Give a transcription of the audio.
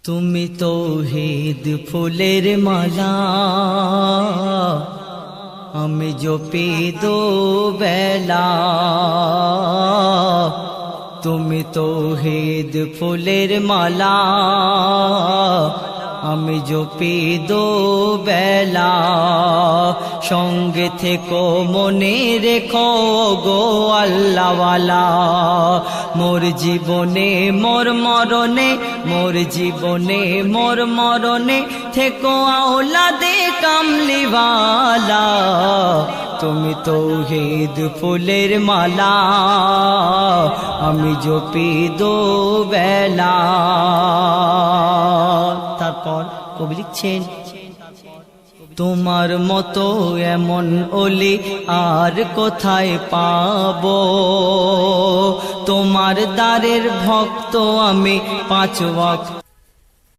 তুমি তৌহিদ ফুলের মালা, আমি জপি দো বেলা। তুমি তৌহিদ ফুলের মালা, আমি জপি দো বেলা। সঙ্গে থেকো মনে রেখো গো আল্লাহওয়ালা। মোর জীবনে মোর মরণে, মোর জীবনে মোর মরণে থেকো আওলাদে কামলিওয়ালা। তুমি তৌহিদ ফুলের মালা, আমি জপি দো বেলা। তারপর কবি লিখছেন, তোমার মতো এমন ওলি আর কোথায় পাবো। তোমার দ্বারের ভক্ত আমি 5 ওয়াক্ত